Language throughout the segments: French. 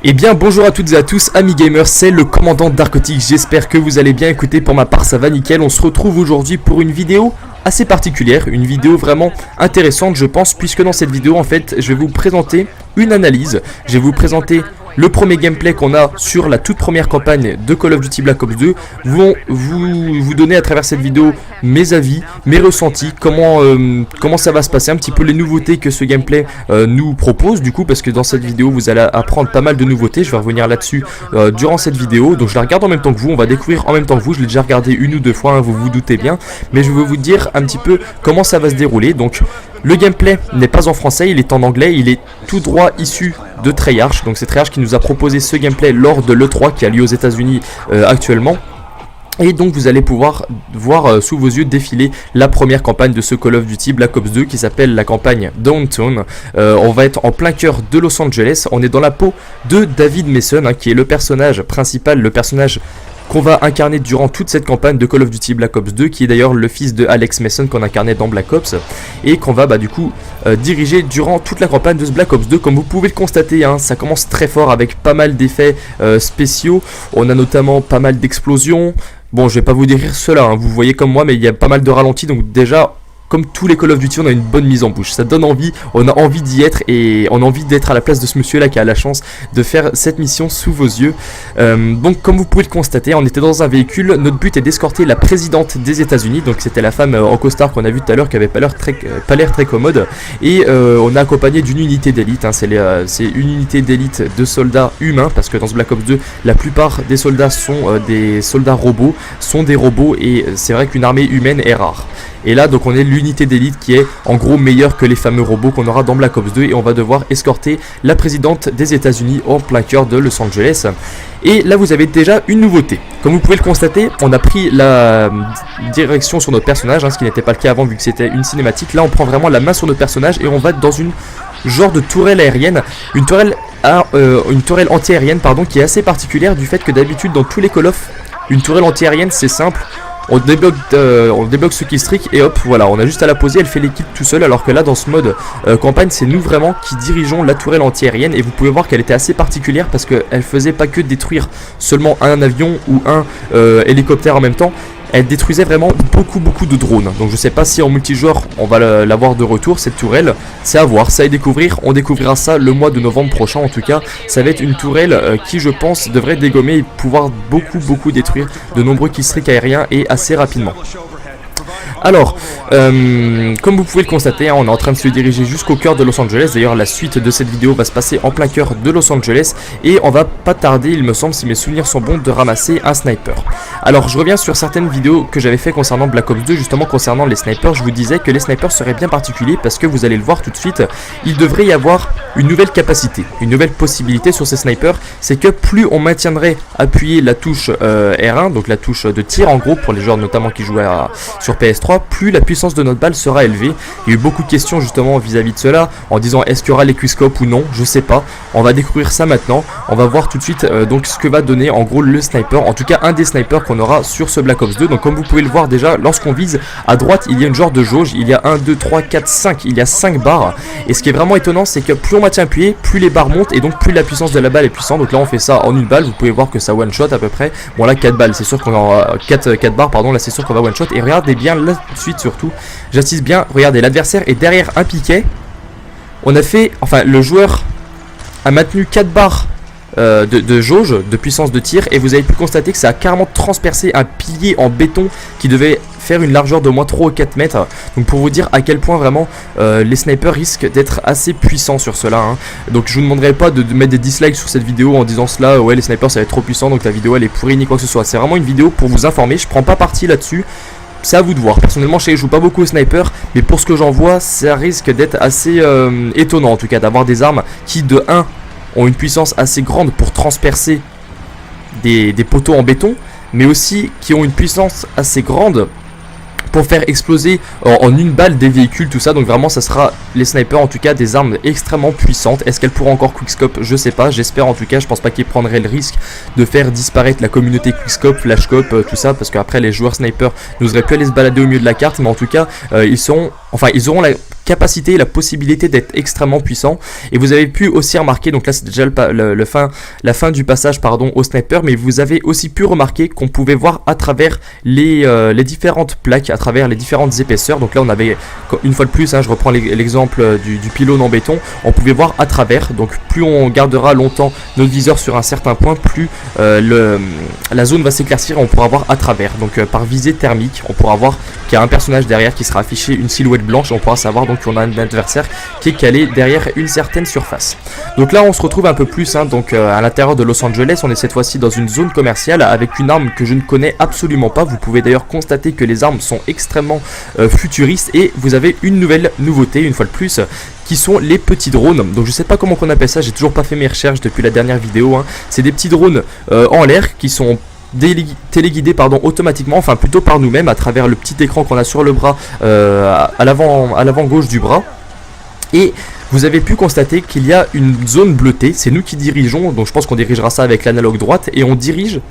Eh bien bonjour à toutes et à tous amis gamers, c'est le commandant Darkotic, j'espère que vous allez bien. Écoutez, pour ma part ça va nickel. On se retrouve aujourd'hui pour une vidéo assez particulière, une vidéo vraiment intéressante je pense, puisque dans cette vidéo en fait je vais vous présenter une analyse, je vais vous présenter le premier gameplay qu'on a sur la toute première campagne de Call of Duty Black Ops 2, vous donner à travers cette vidéo mes avis, mes ressentis, comment ça va se passer, un petit peu les nouveautés que ce gameplay nous propose du coup, parce que dans cette vidéo vous allez apprendre pas mal de nouveautés, je vais revenir là-dessus durant cette vidéo, donc je la regarde en même temps que vous, on va découvrir en même temps que vous, je l'ai déjà regardé une ou deux fois, hein, vous vous doutez bien, mais je vais vous dire un petit peu comment ça va se dérouler. Donc le gameplay n'est pas en français, il est en anglais, il est tout droit issu de Treyarch, donc c'est Treyarch qui nous a proposé ce gameplay lors de l'E3 qui a lieu aux États-Unis actuellement. Et donc vous allez pouvoir voir sous vos yeux défiler la première campagne de ce Call of Duty Black Ops 2 qui s'appelle la campagne Downtown. On va être en plein cœur de Los Angeles, on est dans la peau de David Mason, hein, qui est le personnage principal, le personnage qu'on va incarner durant toute cette campagne de Call of Duty Black Ops 2, qui est d'ailleurs le fils de Alex Mason qu'on incarnait dans Black Ops, et qu'on va du coup diriger durant toute la campagne de ce Black Ops 2. Comme vous pouvez le constater, hein, ça commence très fort avec pas mal d'effets spéciaux, on a notamment pas mal d'explosions. Bon, je vais pas vous décrire cela, hein, vous voyez comme moi, mais il y a pas mal de ralentis, donc déjà, comme tous les Call of Duty, on a une bonne mise en bouche, ça donne envie, on a envie d'y être et on a envie d'être à la place de ce monsieur là qui a la chance de faire cette mission sous vos yeux. Donc comme vous pouvez le constater, on était dans un véhicule, notre but est d'escorter la présidente des États-Unis, donc c'était la femme en costard qu'on a vu tout à l'heure qui avait pas l'air très commode, et on est accompagné d'une unité d'élite, hein, c'est une unité d'élite de soldats humains, parce que dans ce Black Ops 2 la plupart des soldats sont des soldats robots, et c'est vrai qu'une armée humaine est rare. Et là donc on est l'unité d'élite qui est en gros meilleure que les fameux robots qu'on aura dans Black Ops 2, et on va devoir escorter la présidente des États-Unis en plein cœur de Los Angeles. Et là vous avez déjà une nouveauté. Comme vous pouvez le constater, on a pris la direction sur notre personnage, hein, ce qui n'était pas le cas avant vu que c'était une cinématique. Là on prend vraiment la main sur notre personnage et on va dans une genre de tourelle aérienne, une tourelle anti-aérienne pardon, qui est assez particulière du fait que d'habitude dans tous les Call of, une tourelle anti-aérienne c'est simple. On débloque ce killstreak et hop, voilà, on a juste à la poser, elle fait l'équipe tout seul, alors que là dans ce mode campagne c'est nous vraiment qui dirigeons la tourelle anti-aérienne, et vous pouvez voir qu'elle était assez particulière parce qu'elle faisait pas que détruire seulement un avion ou un hélicoptère en même temps. Elle détruisait vraiment beaucoup de drones. Donc je sais pas si en multijoueur on va l'avoir de retour cette tourelle. C'est à voir, ça à découvrir. On découvrira ça le mois de novembre prochain en tout cas. Ça va être une tourelle qui je pense devrait dégommer et pouvoir beaucoup détruire de nombreux killstreaks aériens et assez rapidement. Alors, comme vous pouvez le constater, hein, on est en train de se diriger jusqu'au cœur de Los Angeles. D'ailleurs, la suite de cette vidéo va se passer en plein cœur de Los Angeles. Et on va pas tarder, il me semble, si mes souvenirs sont bons, de ramasser un sniper. Alors, je reviens sur certaines vidéos que j'avais fait concernant Black Ops 2, justement concernant les snipers. Je vous disais que les snipers seraient bien particuliers parce que vous allez le voir tout de suite, il devrait y avoir une nouvelle capacité, une nouvelle possibilité sur ces snipers. C'est que plus on maintiendrait appuyé la touche R1, donc la touche de tir en gros, pour les joueurs notamment qui jouaient sur PS3, plus la puissance de notre balle sera élevée. Il y a eu beaucoup de questions justement vis-à-vis de cela, en disant est-ce qu'il y aura les quickscopes ou non, je sais pas. On va découvrir ça maintenant, on va voir tout de suite donc ce que va donner en gros le sniper, en tout cas un des snipers qu'on aura sur ce Black Ops 2. Donc comme vous pouvez le voir déjà, lorsqu'on vise à droite il y a une genre de jauge, il y a 1, 2, 3, 4, 5, il y a 5 barres, et ce qui est vraiment étonnant c'est que plus on maintient appuyé, plus les barres montent et donc plus la puissance de la balle est puissante. Donc là on fait ça en une balle, vous pouvez voir que ça one shot à peu près. Bon là 4 balles, c'est sûr qu'on aura 4 barres pardon, là c'est sûr qu'on va one shot. Et regardez bien la suite surtout, j'assiste bien, regardez, l'adversaire est derrière un piquet. On a fait, enfin le joueur a maintenu 4 barres de jauge, de puissance de tir, et vous avez pu constater que ça a carrément transpercé un pilier en béton qui devait faire une largeur de moins 3 ou 4 mètres. Donc pour vous dire à quel point vraiment les snipers risquent d'être assez puissants sur cela, hein. Donc je vous demanderai pas de mettre des dislikes sur cette vidéo en disant cela, ouais les snipers ça va être trop puissant donc la vidéo elle est pourrie ni quoi que ce soit. C'est vraiment une vidéo pour vous informer, je prends pas parti là-dessus. C'est à vous de voir. Personnellement, je joue pas beaucoup au sniper, mais pour ce que j'en vois, ça risque d'être assez étonnant en tout cas d'avoir des armes qui de 1 ont une puissance assez grande pour transpercer des poteaux en béton, mais aussi qui ont une puissance assez grande pour faire exploser en une balle des véhicules, tout ça. Donc vraiment ça sera les snipers en tout cas des armes extrêmement puissantes. Est-ce qu'elles pourront encore quickscope? Je sais pas, j'espère en tout cas. Je pense pas qu'ils prendraient le risque de faire disparaître la communauté quickscope, flashcope, tout ça, parce qu'après les joueurs snipers n'oseraient plus aller se balader au milieu de la carte. Mais en tout cas ils sont Enfin, ils auront la capacité et la possibilité d'être extrêmement puissants. Et vous avez pu aussi remarquer, donc là c'est déjà la fin du passage au sniper, mais vous avez aussi pu remarquer qu'on pouvait voir à travers les différentes plaques, à travers les différentes épaisseurs. Donc là on avait, une fois de plus, je reprends l'exemple du pylône en béton, on pouvait voir à travers. Donc plus on gardera longtemps notre viseur sur un certain point, plus la zone va s'éclaircir et on pourra voir à travers. Donc par visée thermique, on pourra voir qu'il y a un personnage derrière qui sera affiché, une silhouette blanche, et on pourra savoir donc qu'on a un adversaire qui est calé derrière une certaine surface. Donc là on se retrouve un peu plus à l'intérieur de Los Angeles. On est cette fois-ci dans une zone commerciale avec une arme que je ne connais absolument pas. Vous pouvez d'ailleurs constater que les armes sont extrêmement futuristes, et vous avez une nouvelle nouveauté une fois de plus, qui sont les petits drones. Donc je sais pas comment on appelle ça, j'ai toujours pas fait mes recherches depuis la dernière vidéo. C'est des petits drones en l'air qui sont téléguidés automatiquement, enfin plutôt par nous-mêmes à travers le petit écran qu'on a sur le bras, à l'avant gauche du bras. Et vous avez pu constater qu'il y a une zone bleutée, c'est nous qui dirigeons, donc je pense qu'on dirigera ça avec l'analogue droite, et on dirige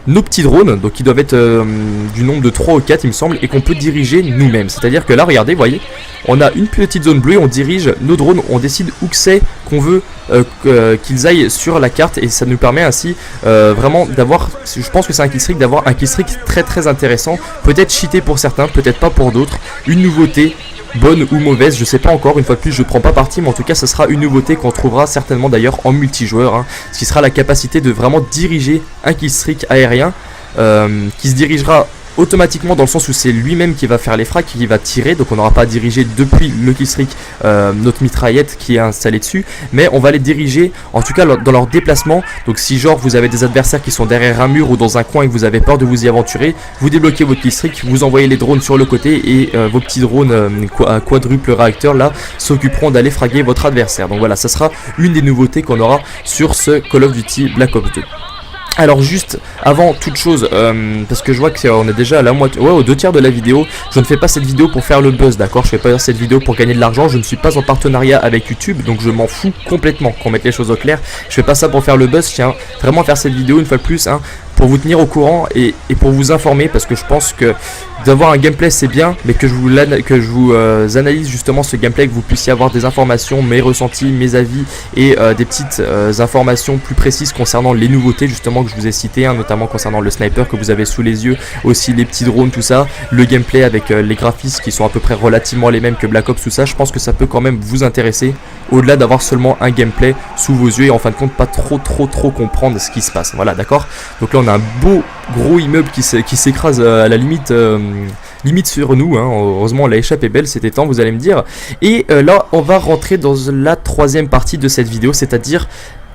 nos petits drones, donc qui doivent être du nombre de 3 ou 4 il me semble, et qu'on peut diriger nous-mêmes. C'est-à-dire que là, regardez, voyez, on a une petite zone bleue, on dirige nos drones, on décide où que c'est qu'on veut qu'ils aillent sur la carte, et ça nous permet ainsi vraiment d'avoir, je pense que c'est un killstreak, d'avoir un killstreak très très intéressant, peut-être cheaté pour certains, peut-être pas pour d'autres, une nouveauté, bonne ou mauvaise, je sais pas encore, une fois de plus je prends pas parti, mais en tout cas ça sera une nouveauté qu'on trouvera certainement d'ailleurs en multijoueur, ce qui sera la capacité de vraiment diriger un killstreak aérien, qui se dirigera automatiquement dans le sens où c'est lui-même qui va faire les frags, qui va tirer, donc on n'aura pas à diriger depuis le killstreak notre mitraillette qui est installée dessus, mais on va les diriger en tout cas dans leur déplacement. Donc si genre vous avez des adversaires qui sont derrière un mur ou dans un coin et que vous avez peur de vous y aventurer, vous débloquez votre killstreak, vous envoyez les drones sur le côté, et vos petits drones à quadruple réacteur là s'occuperont d'aller fraguer votre adversaire. Donc voilà, ça sera une des nouveautés qu'on aura sur ce Call of Duty Black Ops 2. Alors juste avant toute chose, parce que je vois qu'on est déjà à la moitié, aux 2 tiers de la vidéo, je ne fais pas cette vidéo pour faire le buzz, d'accord, je fais pas cette vidéo pour gagner de l'argent, je ne suis pas en partenariat avec YouTube, donc je m'en fous complètement qu'on mette les choses au clair, je fais pas ça pour faire le buzz, je tiens vraiment à faire cette vidéo une fois de plus, pour vous tenir au courant et pour vous informer, parce que je pense que d'avoir un gameplay c'est bien, mais que je vous analyse justement ce gameplay, que vous puissiez avoir des informations, mes ressentis, mes avis et des petites informations plus précises concernant les nouveautés justement que je vous ai citées, notamment concernant le sniper que vous avez sous les yeux, aussi les petits drones, tout ça, le gameplay avec les graphismes qui sont à peu près relativement les mêmes que Black Ops, tout ça. Je pense que ça peut quand même vous intéresser, au-delà d'avoir seulement un gameplay sous vos yeux et en fin de compte pas trop comprendre ce qui se passe. Voilà, d'accord. Donc là on a un beau gros immeuble qui s'écrase à la limite sur nous, heureusement la échappe est belle, c'était temps, vous allez me dire. Et là on va rentrer dans la 3e partie de cette vidéo, c'est-à-dire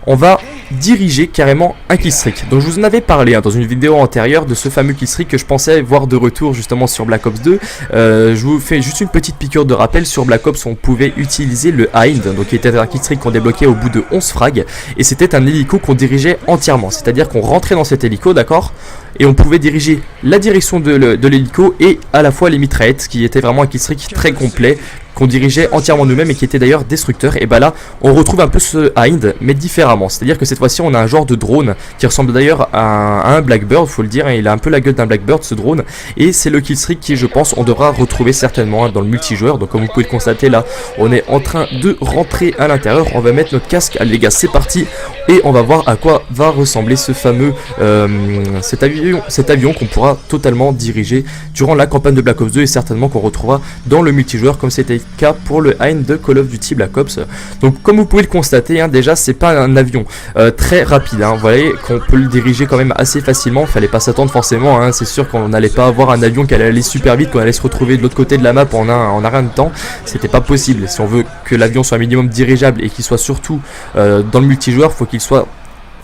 on va diriger carrément un killstreak. Donc je vous en avais parlé dans une vidéo antérieure de ce fameux killstreak que je pensais voir de retour justement sur Black Ops 2. Je vous fais juste une petite piqûre de rappel. Sur Black Ops on pouvait utiliser le Hind, donc qui était un killstreak qu'on débloquait au bout de 11 frags, et c'était un hélico qu'on dirigeait entièrement, c'est-à-dire qu'on rentrait dans cet hélico, d'accord, et on pouvait diriger la direction de l'hélico et à la fois les mitraillettes, qui était vraiment un killstreak très complet qu'on dirigeait entièrement nous-mêmes et qui était d'ailleurs destructeur. Et bah là on retrouve un peu ce Hind mais différemment, c'est-à-dire que cette fois-ci on a un genre de drone qui ressemble d'ailleurs à un Blackbird, faut le dire, il a un peu la gueule d'un Blackbird ce drone, et c'est le killstreak qui, je pense, on devra retrouver certainement dans le multijoueur. Donc comme vous pouvez le constater là, on est en train de rentrer à l'intérieur, on va mettre notre casque, allez les gars c'est parti, et on va voir à quoi va ressembler ce fameux cet avion qu'on pourra totalement diriger durant la campagne de Black Ops 2 et certainement qu'on retrouvera dans le multijoueur comme c'était le cas pour le Hind de Call of Duty Black Ops. Donc comme vous pouvez le constater, déjà c'est pas un avion très rapide, vous voyez qu'on peut le diriger quand même assez facilement, fallait pas s'attendre forcément, c'est sûr qu'on n'allait pas avoir un avion qui allait aller super vite, qu'on allait se retrouver de l'autre côté de la map en un rien de temps, c'était pas possible. Si on veut que l'avion soit un minimum dirigeable et qu'il soit surtout dans le multijoueur, faut qu'il soit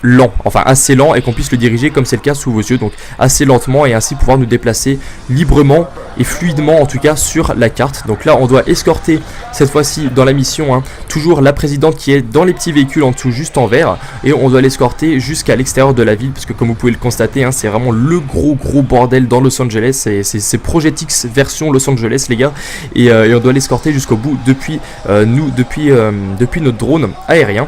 lent, enfin assez lent, et qu'on puisse le diriger comme c'est le cas sous vos yeux, donc assez lentement, et ainsi pouvoir nous déplacer librement et fluidement en tout cas sur la carte. Donc là on doit escorter cette fois-ci dans la mission toujours la présidente qui est dans les petits véhicules en dessous juste en vert, et on doit l'escorter jusqu'à l'extérieur de la ville, parce que comme vous pouvez le constater, c'est vraiment le gros bordel dans Los Angeles, c'est Project X version Los Angeles les gars, et on doit l'escorter jusqu'au bout depuis notre drone aérien.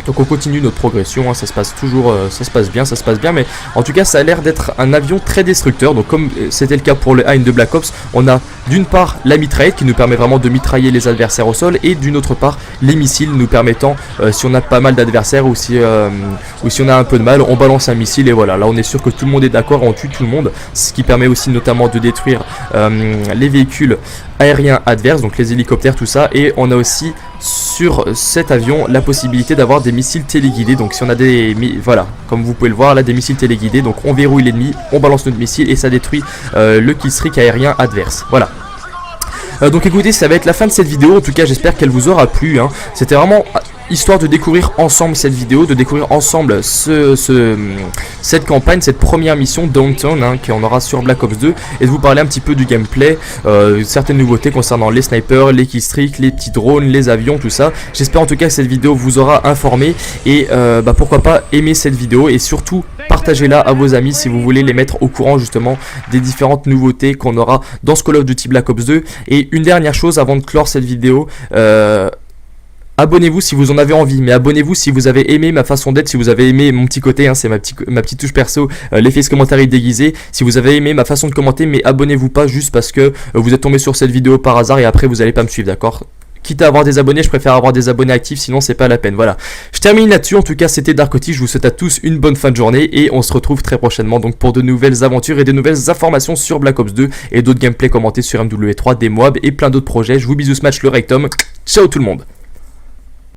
Donc on continue notre progression, hein, ça se passe toujours, ça se passe bien, mais en tout cas ça a l'air d'être un avion très destructeur. Donc comme c'était le cas pour le A1 de Black Ops, on a d'une part la mitraillette qui nous permet vraiment de mitrailler les adversaires au sol, et d'une autre part les missiles nous permettant, si on a pas mal d'adversaires ou si on a un peu de mal, on balance un missile et voilà, là on est sûr que tout le monde est d'accord, on tue tout le monde, ce qui permet aussi notamment de détruire les véhicules aériens adverses, donc les hélicoptères, tout ça. Et on a aussi sur cet avion la possibilité d'avoir des missiles téléguidés. Donc si on a voilà, comme vous pouvez le voir là, des missiles téléguidés, donc on verrouille l'ennemi, on balance notre missile et ça détruit le killstreak aérien adverse. Voilà. Donc écoutez, ça va être la fin de cette vidéo. En tout cas j'espère qu'elle vous aura plu, hein. C'était vraiment histoire de découvrir ensemble cette vidéo, de découvrir ensemble cette campagne, cette première mission Downtown, hein, qu'on aura sur Black Ops 2, et de vous parler un petit peu du gameplay, certaines nouveautés concernant les snipers, les killstreaks, les petits drones, les avions, tout ça. J'espère en tout cas que cette vidéo vous aura informé, et pourquoi pas aimer cette vidéo, et surtout partagez-la à vos amis si vous voulez les mettre au courant justement des différentes nouveautés qu'on aura dans ce Call of Duty Black Ops 2. Et une dernière chose avant de clore cette vidéo, abonnez-vous si vous en avez envie, mais abonnez-vous si vous avez aimé ma façon d'être, si vous avez aimé mon petit côté, hein, c'est ma petite touche perso, l'effet commentaire déguisé. Si vous avez aimé ma façon de commenter, mais abonnez-vous pas juste parce que vous êtes tombé sur cette vidéo par hasard et après vous allez pas me suivre, d'accord? Quitte à avoir des abonnés, je préfère avoir des abonnés actifs, sinon c'est pas la peine. Voilà, je termine là-dessus. En tout cas c'était Darkotic, je vous souhaite à tous une bonne fin de journée et on se retrouve très prochainement donc pour de nouvelles aventures et de nouvelles informations sur Black Ops 2 et d'autres gameplays commentés sur MW3, des mobs et plein d'autres projets. Je vous bisous, ce match le rectum, ciao tout le monde.